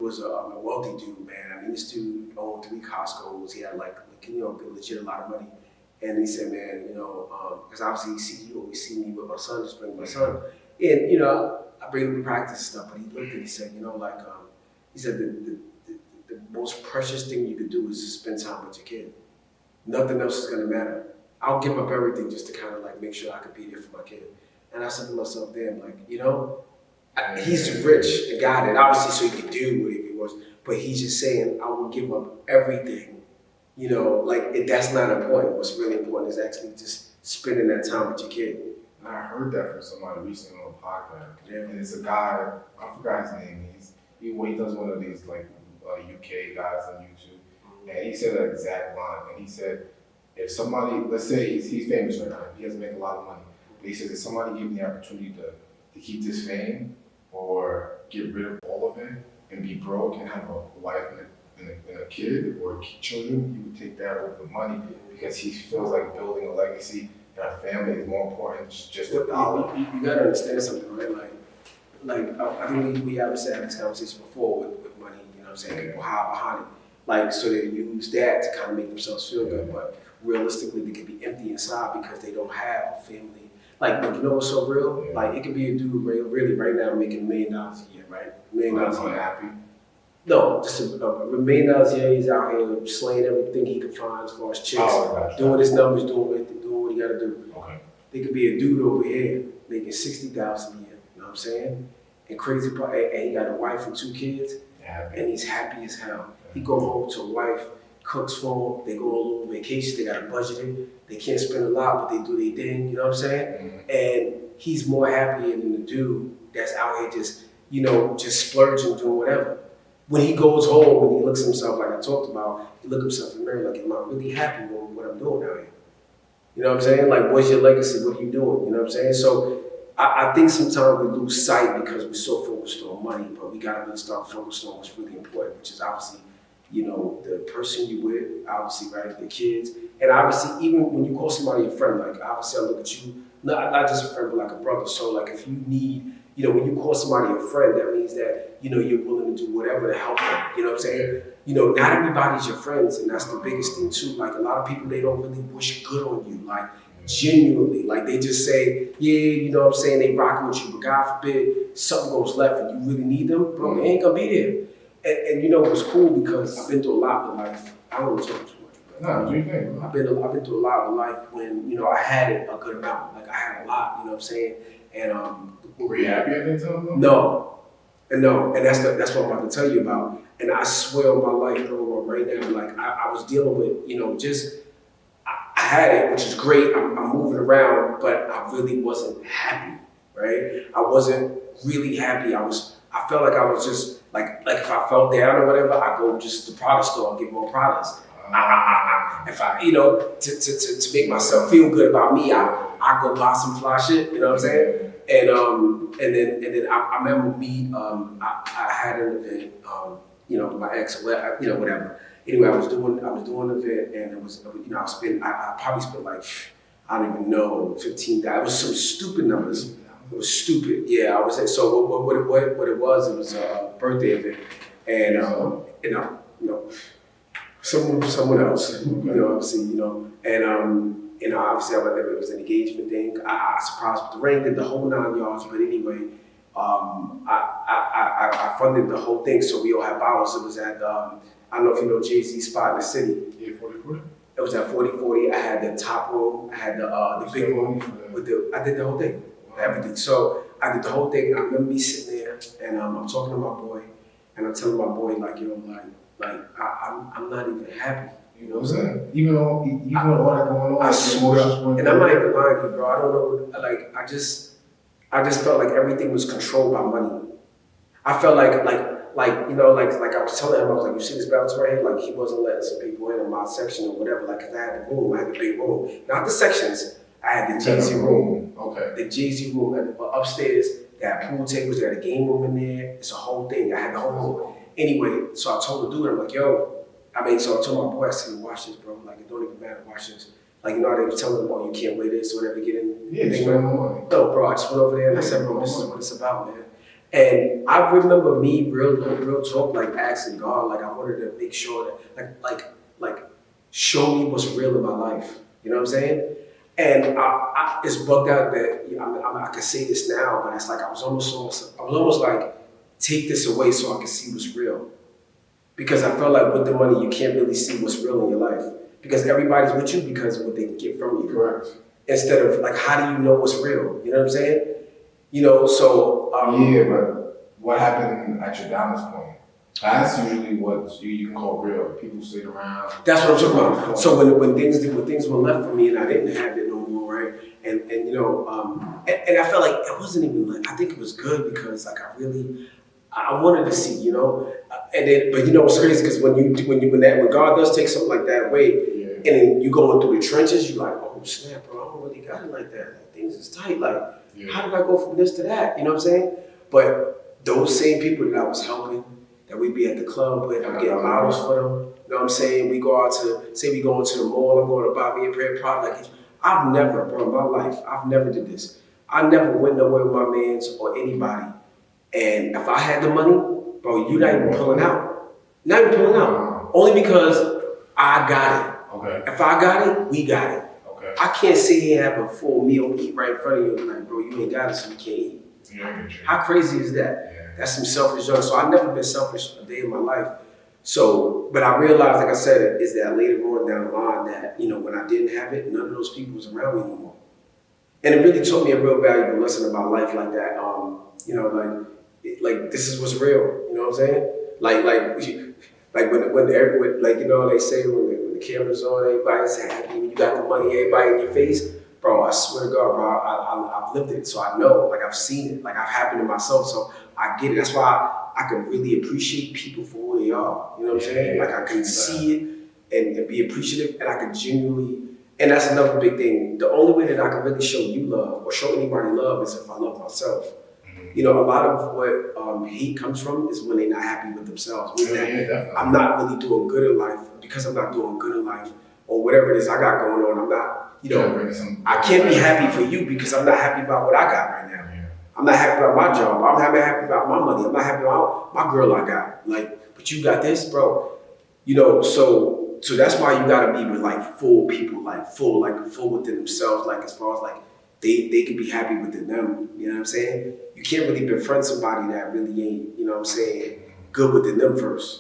was a wealthy dude, man. I mean, this dude owned 3 Costco's. He had like legit a lot of money. And he said, man, because obviously he always see me with my son, just bring my son. And, I bring him to practice and stuff, but he looked and he said, he said the most precious thing you could do is just spend time with your kid. Nothing else is gonna matter. I'll give up everything just to kind of like make sure I could be there for my kid. And I said to myself, damn, like, he's rich and got it, obviously, so he could do whatever he wants, but he's just saying, I would give up everything. That's not important. What's really important is actually just spending that time with your kid. I heard that from somebody recently on a podcast. Yeah. And it's a guy, I forgot his name. He does one of these like UK guys on YouTube. And he said that exact line. And he said, if somebody, let's say he's famous right now, he doesn't make a lot of money. But he says, if somebody gave me the opportunity to keep this fame or get rid of all of it and be broke and have a wife and a kid or children, he would take that over the money because he feels like building a legacy and a family is more important than just a dollar. You gotta understand something, right? I think we obviously had this conversation before with money, people hide behind it. So they use that to kind of make themselves feel good, but realistically they can be empty inside because they don't have a family. What's so real? Yeah. It could be a dude really right now making $1 million a year, right? $1 million a year. Happy? No, just $1 million a year. He's out here slaying everything he can find as far as chicks, doing his numbers, doing what he got to do. Okay. There could be a dude over here making $60,000 a year. You know what I'm saying? And crazy part, and he got a wife and 2 kids, and he's happy as hell. He go home to a wife, cooks for him. They go on a little vacation. They got a budget. They can't spend a lot, but they do their thing. You know what I'm saying? And he's more happier than the dude that's out here just splurging, doing whatever. When he goes home, when he looks at himself, like I talked about, he looks at himself in the mirror, like, am I really happy with what I'm doing out here? You know what I'm saying? Like, what's your legacy? What are you doing? You know what I'm saying? So I think sometimes we lose sight because we're so focused on money, but we gotta really start focusing on what's really important, which is obviously, the person you with, obviously, right, the kids, and obviously, even when you call somebody a friend, like, obviously I look at you, not just a friend, but like a brother. So, like, if you need, when you call somebody a friend, that means that, you're willing to do whatever to help them. You know what I'm saying? Not everybody's your friends, and that's the biggest thing too. Like, a lot of people, they don't really wish good on you, like, genuinely. Like, they just say, yeah, you know what I'm saying, they rocking with you, but God forbid something goes left and you really need them, bro, they ain't gonna be there. And it was cool because I've been through a lot in life. I don't want to talk too much, but no, do you think? I've been through a lot in life when, I had it a good amount. Like, I had a lot, you know what I'm saying? And were you happy at that time? No, and that's what I'm about to tell you about. And I swear on my life, bro, right now, like I was dealing with, I had it, which is great. I'm moving around, but I really wasn't happy, right? I wasn't really happy. I felt like I was just like if I felt down or whatever, I go just to the product store and get more products. If I, to make myself feel good about me, I go buy some fly shit. You know what I'm saying? And then I remember I had an event, my ex, whatever. Anyway, I was doing an event, and it was, I probably spent like, I don't even know, 15,000. It was some stupid numbers. It was stupid. Yeah, I was saying. So what it was a birthday event, and someone else, obviously, and obviously it was an engagement thing. I surprised with the ring, did the whole 9 yards. But anyway, I funded the whole thing, so we all had bottles. It was at I don't know if you know Jay-Z spot in the city. Yeah, 4040. It was at 4040. I had the top room. I had the big room I did the whole thing, everything. So I did the whole thing. I remember me sitting there, and I'm talking to my boy, and I'm telling my boy like, I'm not even happy. You know what I'm saying? Even with all that going on, I swear, and I'm not even lying to you, bro. I don't know. Like, I just felt like everything was controlled by money. I felt like I was telling him, I was like, you see this bounce right here? Like, he wasn't letting some people in my section or whatever. Like, 'cause I had the room, I had the big room, not the sections. I had the Jay-Z room. Okay. The Jay-Z room, and upstairs they had pool tables, they had a game room in there. It's a whole thing. I had the whole room. Anyway, so I told the dude, I'm like, so I told my boy, I said, watch this, bro. Like, it don't even matter, watch this. Like, they were telling them, you can't wear this or whatever, get in. Yeah, no, bro, I just went over there and I said, bro, this is what it's about, man. And I remember me real talk, like asking God, like I wanted to make sure that like show me what's real in my life. You know what I'm saying? And it's bugged out that I can say this now, but it's like I was almost like take this away so I can see what's real. Because I felt like with the money you can't really see what's real in your life. Because everybody's with you because of what they can get from you. Correct. Instead of like, how do you know what's real? You know what I'm saying? You know, so yeah, but what happened at your downest point? That's usually what you can call real. People sit around. That's what I'm talking about. So when things were left for me and I didn't have it no more, right? And you know, and I felt like it wasn't even like, I think it was good because like I wanted to see, you know, and then but you know it's crazy because when God does take something like that away, Yeah. and then you going through the trenches, you're like, oh snap, bro, I don't really got it like that. Like, things is tight. Like, how did I go from this to that? You know what I'm saying? But those same people that I was helping, that we be at the club with, I'm getting bottles for them. You know what I'm saying? We go out to, say we go into the mall, I'm going to buy me a pair of product. Like, I've never, bro, in my life, I've never did this. I never went nowhere with my mans or anybody. And if I had the money, bro, you're not even pulling out. Not even pulling out. Only because I got it. Okay. If I got it, we got it. Okay. I can't sit here and have a full meal, eat right in front of you, and be like, bro, you ain't got it, so you can't eat. Yeah, How crazy is that? Yeah. That's some selfish junk. So I've never been selfish a day in my life. So, but I realized, like I said, is that later on down the line that, you know, when I didn't have it, none of those people was around me anymore. And it really taught me a real valuable lesson about life like that. You know, like this is what's real. You know what I'm saying? Like when everyone, like, you know, they say when the camera's on, everybody's happy, when you got the money, everybody in your face. Bro, I swear to God, bro, I've lived it, so I know, like I've seen it, like I've happened to myself, so I get it. That's why I can really appreciate people for who they are. You know what I'm saying? Like I can see it and be appreciative, and I can genuinely, and that's another big thing. The only way that I can really show you love or show anybody love is if I love myself. You know, a lot of what hate comes from is when they're not happy with themselves. Definitely. I'm not really doing good in life because I'm not doing good in life or whatever it is I got going on. I'm not, you know, I can't be happy for you because I'm not happy about what I got right now. Yeah. I'm not happy about my job. I'm not happy about my money. I'm not happy about my girl I got. Like, but you got this, bro. You know, so that's why you gotta be with like full people, like full within themselves, like as far as like they can be happy within them. You know what I'm saying? You can't really befriend somebody that really ain't, you know what I'm saying, good within them first.